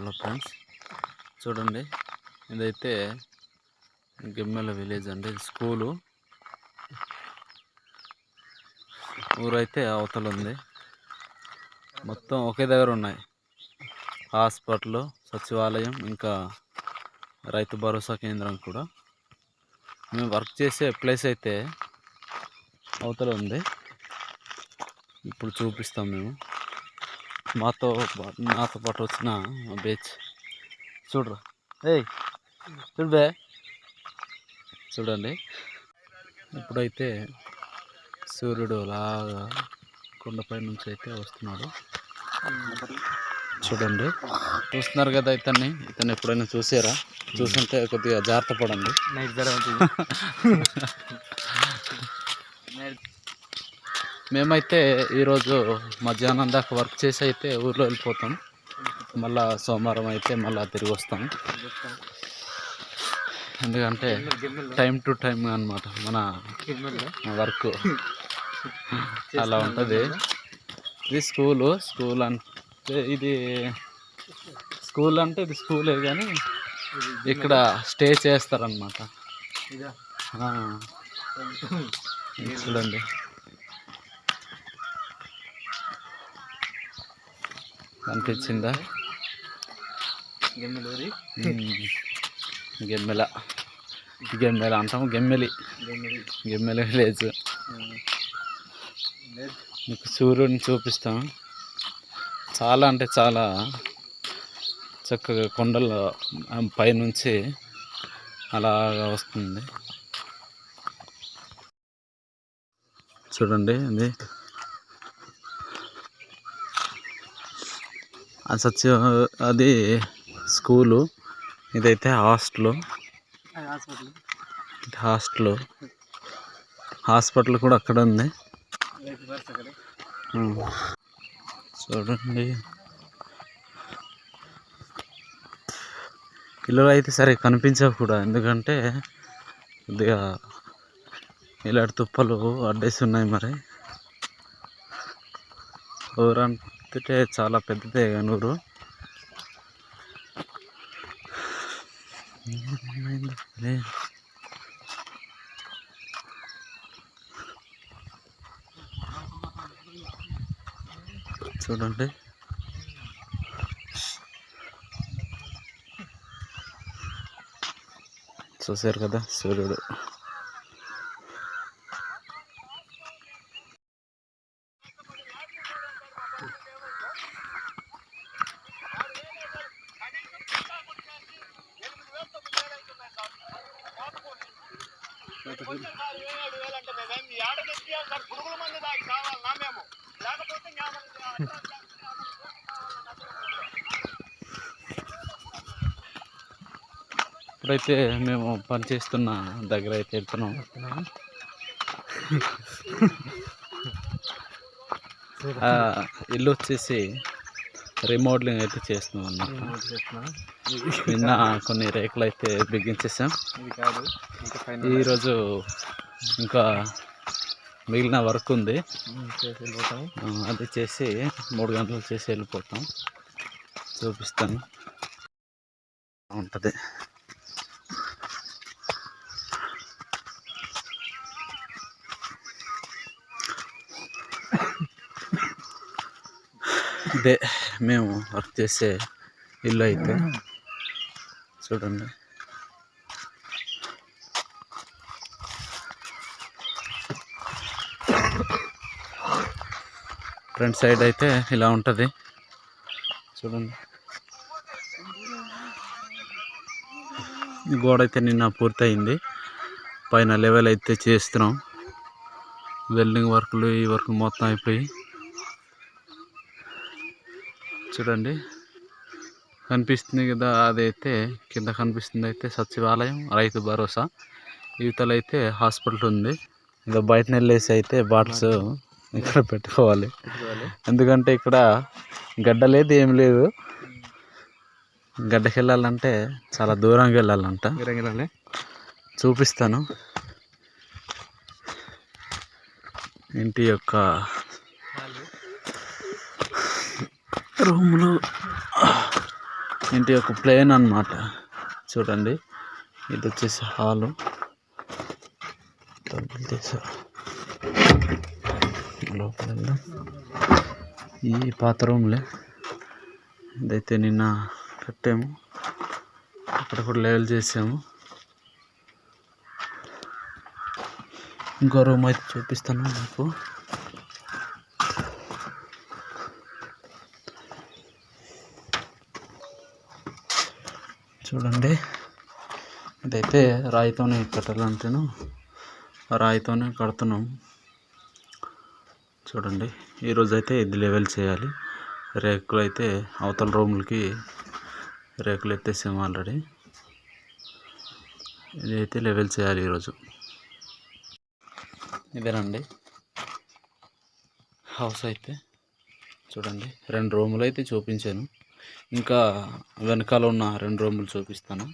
Hello friends, చూడండి ఇదైతే గిమ్మెల village అండి. ఇది స్కూలు. ఊరైతే అవతల ఉంది. మొత్తం ఒకే దగ్గర ఉన్నాయి. హాస్పిటల్, సచివాలయం, ఇంకా రైతు భరోసా కేంద్రం కూడా. మేము వర్క్ చేసే ప్లేస్ అయితే అవతల ఉంది. ఇప్పుడు చూపిస్తాం. మేము నాతో పాటు వచ్చిన బీచ్ చూడరా. చూడబే, చూడండి. ఇప్పుడైతే సూర్యుడు అలాగా కొండపై నుంచి అయితే వస్తున్నాడు. చూడండి, చూస్తున్నారు కదా. ఇతన్ని ఎప్పుడైనా చూసారా? చూసుంటే కొద్దిగా జాగ్రత్త పడండి. మేమైతే ఈరోజు మధ్యాహ్నం దాకా వర్క్ చేసి అయితే ఊర్లో వెళ్ళిపోతాం. మళ్ళా సోమవారం అయితే మళ్ళీ తిరిగి వస్తాం. ఎందుకంటే టైం టు టైం అన్నమాట మన వర్క్. అలా ఉంటుంది. ఇది స్కూల్ అంటే ఇది స్కూలే కానీ ఇక్కడ స్టే చేస్తారనమాట. చూడండి, కనిపించిందా? గెమ్మెల అంటాము. గెమ్మెలి విలేజ్. మీకు సూర్యుడిని చూపిస్తాం. చాలా అంటే చాలా చక్కగా కొండల పైనుంచి అలాగా వస్తుంది. చూడండి, అది స్కూలు. ఇదైతే హాస్పిటల్ కూడా అక్కడ ఉంది. చూడండి, పిల్లలు అయితే సరే కనిపించవు కూడా. ఎందుకంటే కొద్దిగా ఇలాంటి తుప్పలు అడ్డేసి ఉన్నాయి. మరి ఊరంటే చాలా పెద్దదే ఊరు. చూడండి, చూసారు కదా సూర్యుడు. ఇప్పుడైతే మేము పనిచేస్తున్న దగ్గర అయితే వెళ్తున్నాం. ఇల్లు వచ్చేసి రిమోడలింగ్ అయితే చేస్తున్నాం అన్నమాట. నిన్న కొన్ని రేకులు అయితే బిగించేసాం. ఈరోజు ఇంకా మిగిలిన వర్క్ ఉంది. అది చేసి 3 గంటలు చేసి వెళ్ళిపోతాం. చూపిస్తాను ఉంటుంది. ఇదే మేము వర్క్ చేసే ఇల్లు అయితే. చూడండి, ఫ్రంట్ సైడ్ అయితే ఇలా ఉంటుంది. చూడండి, గోడ అయితే నిన్న పూర్తయింది. పైన లెవెల్ అయితే చేస్తున్నాం. వెల్డింగ్ వర్క్లు ఈ వర్క్ మొత్తం అయిపోయి. చూడండి, కనిపిస్తుంది కదా. అదైతే కింద కనిపిస్తుంది అయితే సచివాలయం, రైతు భరోసా. ఇవతలైతే హాస్పిటల్ ఉంది. ఇంకా బయట వెళ్ళేసి అయితే బాటిల్స్ ఇక్కడ పెట్టుకోవాలి. ఎందుకంటే ఇక్కడ గడ్డ లేదు, ఏం లేదు. గడ్డకి వెళ్ళాలంటే చాలా దూరంగా వెళ్ళాలంట. చూపిస్తాను ఇంటి యొక్క రూములు. ఇంటి యొక్క ప్లేన్ అన్నమాట. చూడండి, ఇది వచ్చేసి హాలు. తలుపులు తీసారు. లోపల వెళ్దాం. ఈ పాత రూమ్లే. ఇదైతే నిన్న కట్టాము. అక్కడ కూడా లెవెల్ చేసాము. ఇంకో రూమ్ అయితే చూపిస్తాను మీకు. చూడండి, ఇదైతే రాయితోనే కట్టాలంటేను రాయితోనే కడుతున్నాం. చూడండి, ఈరోజైతే ఇది లెవెల్ చేయాలి. రేకులు అయితే అవతల రూములకి రేకులు ఎత్తేసాము ఆల్రెడీ. ఇదైతే లెవెల్ చేయాలి ఈరోజు. ఇదేనండి హౌస్ అయితే. చూడండి, 2 రూములు అయితే చూపించాను. ఇంకా వెనకాల ఉన్న 2 రూములు చూపిస్తాను.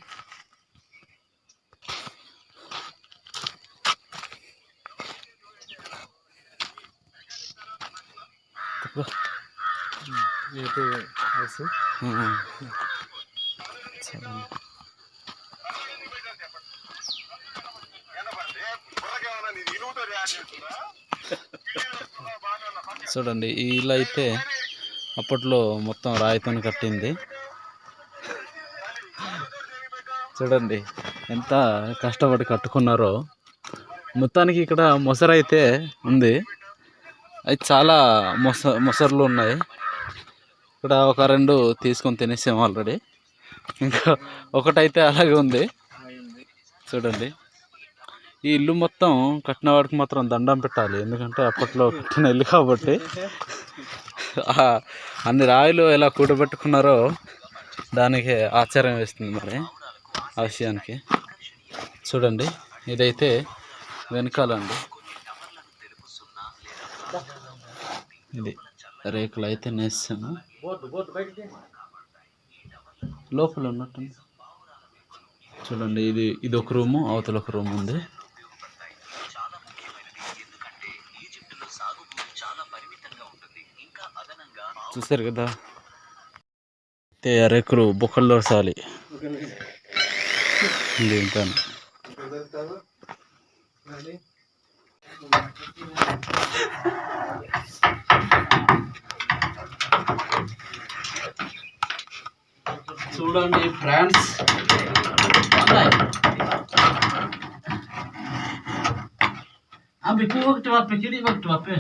చూడండి, ఈ ఇల్లు అయితే అప్పట్లో మొత్తం రాయితో కట్టింది. చూడండి ఎంత కష్టపడి కట్టుకున్నారో. మొత్తానికి ఇక్కడ మొసరు అయితే ఉంది. అది చాలా మొసర్లు ఉన్నాయి. ఇక్కడ ఒక 2 తీసుకొని తినేసాము ఆల్రెడీ. ఇంకా ఒకటైతే అలాగే ఉంది. చూడండి, ఈ ఇల్లు మొత్తం కట్టిన వాడికి మాత్రం దండం పెట్టాలి. ఎందుకంటే అప్పట్లో కట్టిన ఇల్లు కాబట్టి అన్ని రాయిలు ఎలా కూడబెట్టుకున్నారో దానికి ఆశ్చర్యం వేస్తుంది మరి ఆ విషయానికి. చూడండి, ఇదైతే వెనకాలండి. ఇది రేకులు అయితే నేసాము. లోపల ఉన్నట్టుంది. చూడండి, ఇది ఒక రూము, అవతల ఒక రూమ్ ఉంది. చూసారు కదా, రేకులు బొక్కల్లో సాలి దీంతో. చూడండి ఫ్రెండ్స్, अभी वक्त वापे किड़ी वक्त वापे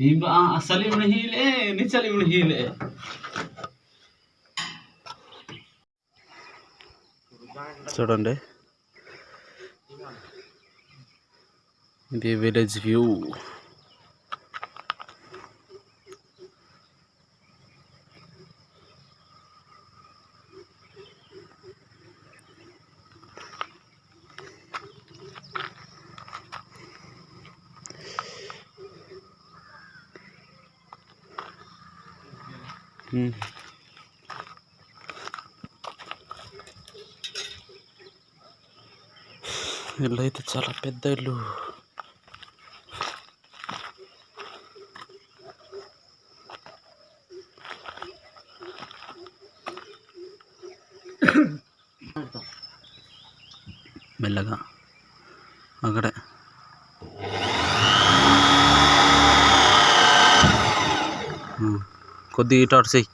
नहीं सलीम नहीं ले नहीं सलीम नहीं ले. చూడండి, ఇది విలేజ్ వ్యూ. ఇల్లు అయితే చాలా పెద్ద ఇల్లు. మెల్లగా అక్కడే కొద్దిగా ఇటు అటు చెయ్యి.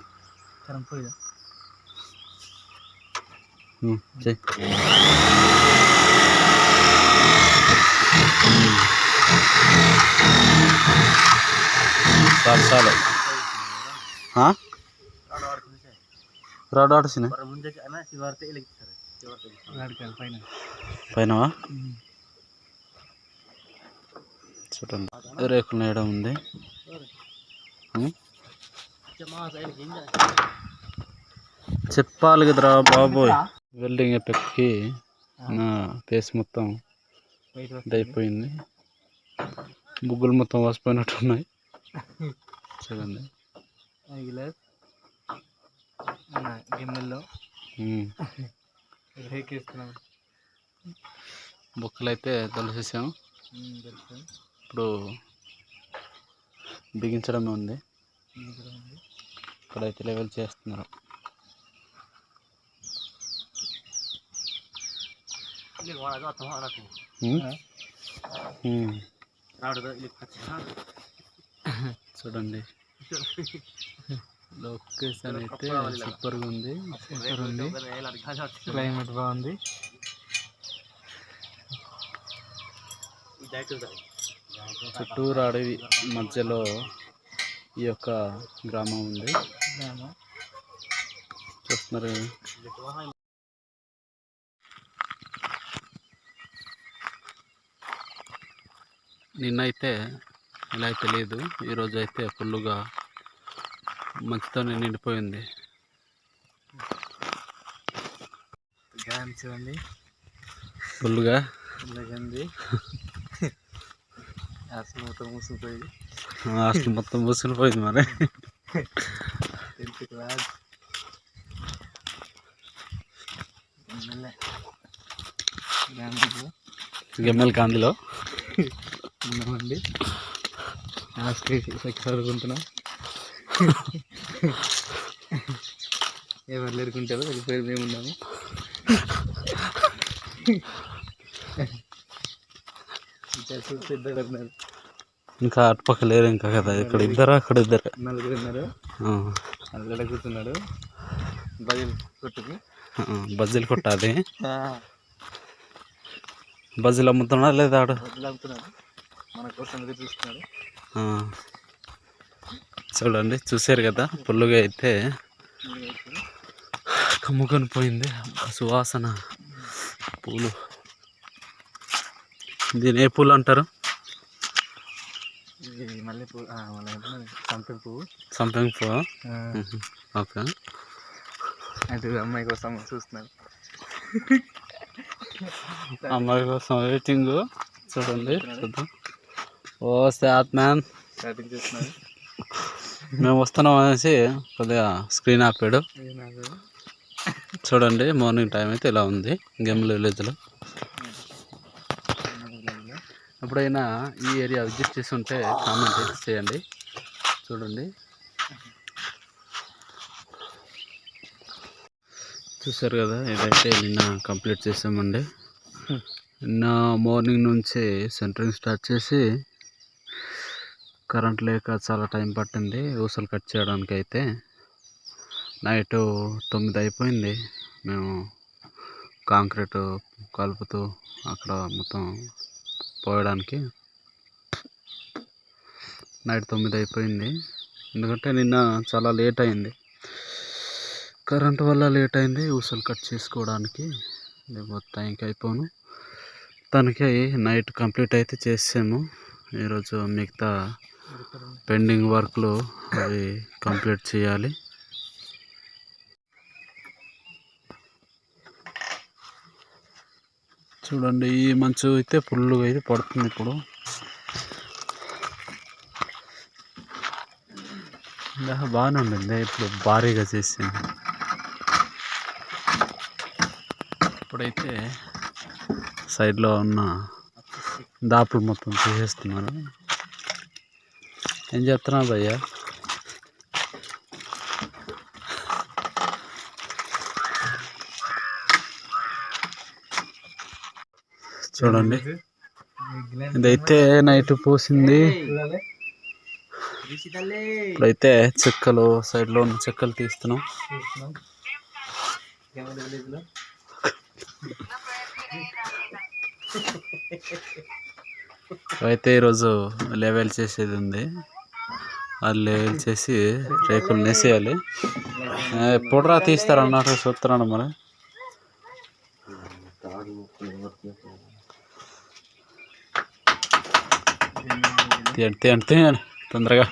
చాలు చాలు. రాడ్ ఆడుసిన పైన చూడండి, రేకులు నేయడం ఉంది. చెప్పాలి కదరా బాబోయ్. వెల్డింగ్ ఎఫెక్ట్కి నా ఫేస్ మొత్తం అయిపోయింది. బుగ్గులు మొత్తం వాసిపోయినట్టున్నాయి. చూడండి, బొక్కలు అయితే తొలసేసాము. ఇప్పుడు బిగించడమే ఉంది. ఇక్కడైతే లెవెల్ చేస్తున్నారు. చూడండి లొకేషన్ అయితే సూపర్గా ఉంది. క్లైమేట్ బాగుంది. చుట్టూరు అడవి మధ్యలో ఈ యొక్క గ్రామం ఉంది. చూస్తున్నారు నిన్నైతే ఇలా అయితే లేదు. ఈరోజు అయితే ఫుల్గా మంచుతోనే నిండిపోయింది. చూడండి ఫుల్గా ఉంది. హాస్టల్ మొత్తం మూసుకుపోయింది. మరి గెమ్మల్ కాందిలో ఉన్నామండి. చదువుకుంటున్నాం. ఎవరు లేరుకుంటారో వెళ్ళిపోయి మేము ఉన్నాము. ఇంకా అటుపక్క లేరు ఇంకా కదా. ఇక్కడ ఇద్దరు అక్కడ ఇద్దరు నలుగురు ఉన్నారు. నలుగురు కూర్చున్నాడు. బజ్జీలు కొట్టాలి. బజ్జీలు అమ్ముతున్నాడు లేదా? ఆడు మన కోసం చూస్తున్నాడు. చూడండి చూసారు కదా. పుల్లుగా అయితే కమ్ముకొని పోయింది. సువాసన పూలు. దీని ఏ పూలు అంటారు? మల్లె పువ్వు, సంపెంగ పువ్వు. సంపెంగ పువ్వు. ఓకే. అది అమ్మాయి కోసం చూస్తున్నారు. అమ్మాయి కోసం వెయిటింగ్. చూడండి చూద్దాం. ఓ సాత్ మ్యాన్ చూస్తున్నారు. మేము వస్తున్నాం అనేసి కొద్దిగా స్క్రీన్ ఆపాడు. చూడండి మార్నింగ్ టైం అయితే ఇలా ఉంది గెమ్ల విలేజ్లో. ఎప్పుడైనా ఈ ఏరియా విజిట్ చేసి ఉంటే కామెంట్ అయితే చేయండి. చూడండి చూసారు కదా. ఇదైతే నిన్న కంప్లీట్ చేసామండి. నిన్న మార్నింగ్ నుంచి సెంటరింగ్ స్టార్ట్ చేసి కరెంట్ లేక చాలా టైం పట్టింది ఊసలు కట్ చేయడానికి. అయితే నైట్ 9 అయిపోయింది. మేము కాంక్రీట్ కలుపుతూ అక్కడ మొత్తం పోయడానికి నైట్ 9 అయిపోయింది. ఎందుకంటే నిన్న చాలా లేట్ అయింది. కరెంట్ వల్ల లేట్ అయింది ఊసలు కట్ చేసుకోవడానికి. లేకపోతే టైంకి అయిపోను. తనకి నైట్ కంప్లీట్ అయితే చేసాము. ఈరోజు మిగతా పెండింగ్ వర్క్లు అవి కంప్లీట్ చేయాలి. చూడండి ఈ మంచు అయితే ఫుల్గా అయితే పడుతుంది. ఇప్పుడు బాగానే ఉండింది. ఇప్పుడు భారీగా చేసింది. ఇప్పుడైతే సైడ్లో ఉన్న దాపులు మొత్తం తీసేస్తున్నారు. ఏం చేస్తున్నారు భయ్యా? చూడండి ఇదైతే నైట్ పోసింది. ఇప్పుడైతే చెక్కలు సైడ్లో ఉన్న చెక్కలు తీస్తున్నాం. అయితే ఈరోజు లెవెల్ చేసేది ఉంది. అది లెవెల్ చేసి రేకులు నేసేయాలి. ఎప్పుడురా తీస్తారు అన్నట్టు చూస్తున్నాను. మరి అంటే తొందరగా.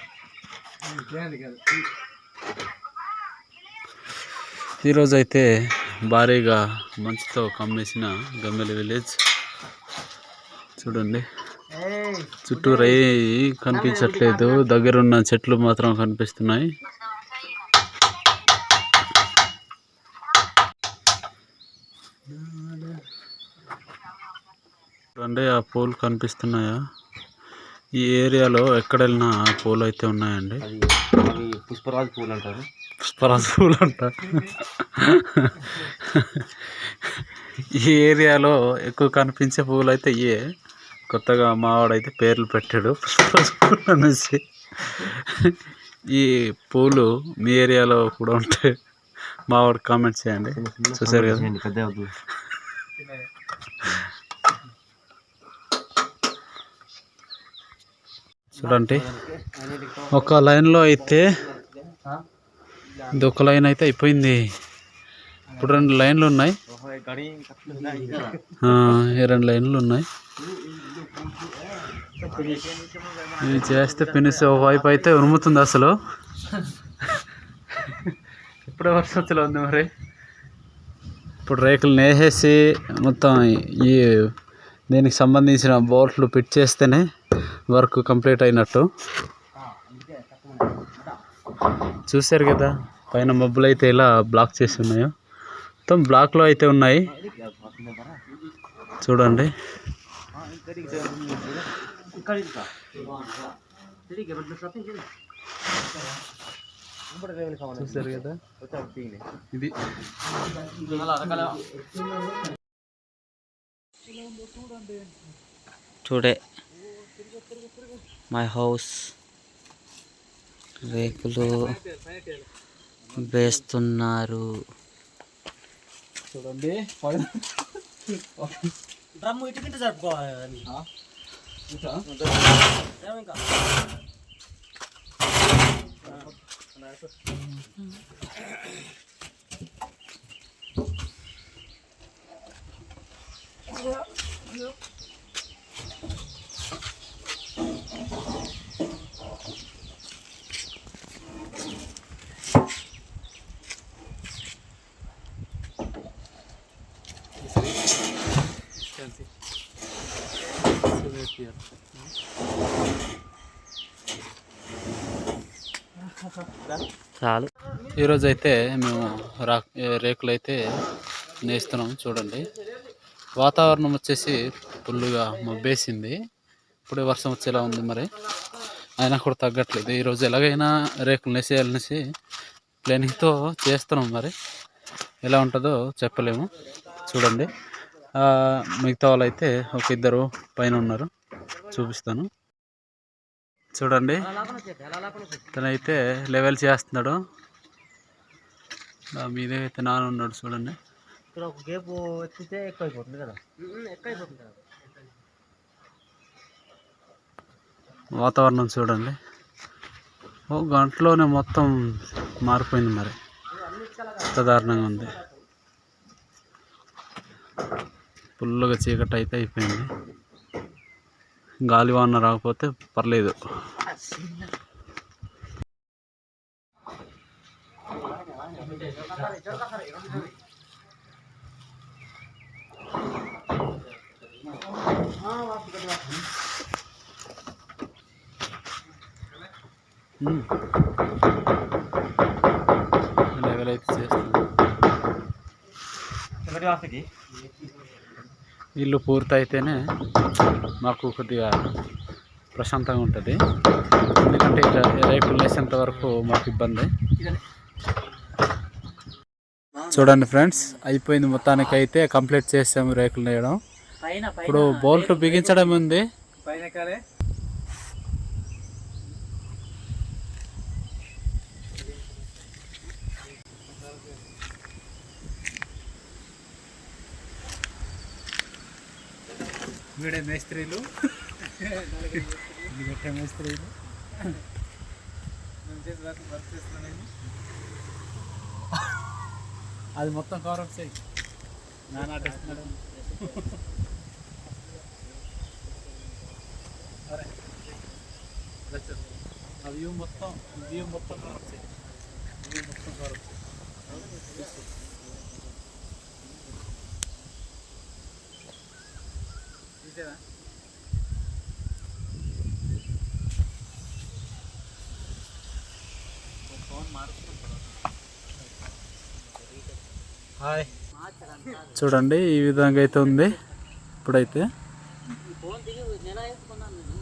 ఈరోజు అయితే భారీగా మంచుతో కమ్మేసిన గమ్మెలి విలేజ్. చూడండి చుట్టూరు కనిపించట్లేదు. దగ్గరున్న చెట్లు మాత్రం కనిపిస్తున్నాయి. చూడండి ఆ పూలు కనిపిస్తున్నాయా? ఈ ఏరియాలో ఎక్కడ వెళ్ళినా ఆ పూలు అయితే ఉన్నాయండి. పుష్పరాజు పూలు అంటారు. పుష్పరాజు పూలు అంటారు. ఈ ఏరియాలో ఎక్కువ కనిపించే పూలు అయితే ఇవే. కొత్తగా మావాడైతే పేర్లు పెట్టాడు పుష్పరాజు పూలు అనేసి. ఈ పూలు మీ ఏరియాలో కూడా ఉంటే మావాడు కామెంట్ చేయండి. చూసారు కదా. చూడండి ఒక లైన్లో అయితే ఇది ఒక లైన్ అయితే అయిపోయింది. ఇప్పుడు 2 లైన్లు ఉన్నాయి. ఈ 2 లైన్లు ఉన్నాయి. ఇవి చేస్తే ఫినిష్. ఒకవైపు అయితే ఉరుముతుంది అసలు. ఇప్పుడే వర్షంలో ఉంది మరి. ఇప్పుడు రేకులు నేసేసి మొత్తం ఈ దీనికి సంబంధించిన బోల్ట్లు ఫిట్ చేస్తేనే వర్క్ కంప్లీట్ అయినట్టు. చూశారు కదా పైన మబ్బులు అయితే ఇలా బ్లాక్ చేసి ఉన్నాయో. మొత్తం బ్లాక్లో అయితే ఉన్నాయి చూడండి. చూశారు కదా ఇది. టుడే మై హౌస్ రేకులు వేస్తున్నారు. చూడండి డ్రమ్ము ఇటుకింట జరుపుకోవాలి. చాలు. ఈరోజు అయితే మేము రేకులు అయితే నేస్తున్నాం. చూడండి వాతావరణం వచ్చేసి ఫుల్గా మబ్బేసింది. ఇప్పుడే వర్షం వచ్చేలా ఉంది. మరి అయినా కూడా తగ్గట్లేదు. ఈరోజు ఎలాగైనా రేకులు నేసేయాలనేసి ప్లానింగ్తో చేస్తున్నాం. మరి ఎలా ఉంటుందో చెప్పలేము. చూడండి మిగతా వాళ్ళు అయితే ఒక 2 పైన ఉన్నారు. చూపిస్తాను. చూడండి తనైతే లెవెల్ చేస్తున్నాడు. మీదే అయితే నాన్న ఉన్నాడు. చూడండి వాతావరణం చూడండి. ఓ గంటలోనే మొత్తం మారిపోయింది. మరి ఎంత దారుణంగా ఉంది. ఫుల్గా చీకటి అయితే అయిపోయింది. గాలివాన రాకపోతే పర్లేదు. లెవెల్ అయితే చేస్తాను. ఇల్లు పూర్తి అయితేనే మాకు కొద్దిగా ప్రశాంతంగా ఉంటుంది. ఎందుకంటే ఇక రేకులు వేసేంత వరకు మాకు ఇబ్బంది. చూడండి ఫ్రెండ్స్ అయిపోయింది. మొత్తానికి అయితే కంప్లీట్ చేసాము రేకులు వేయడం. ఇప్పుడు బోల్ట్ బిగించడం ఉంది. వీడే మేస్త్రీలు, మేస్త్రీలు అది మొత్తం కవర్ అప్ చేయి. నాటేస్తున్నాడు. ఆ వ్యూ మొత్తం కవర్ అప్ చేయి. వ్యూ మొత్తం కవర్ అప్ చేయి. హాయ్. చూడండి ఈ విధంగా అయితే ఉంది. ఇప్పుడైతే ఫోన్ దిగి నెల వేసుకున్నాను నేను.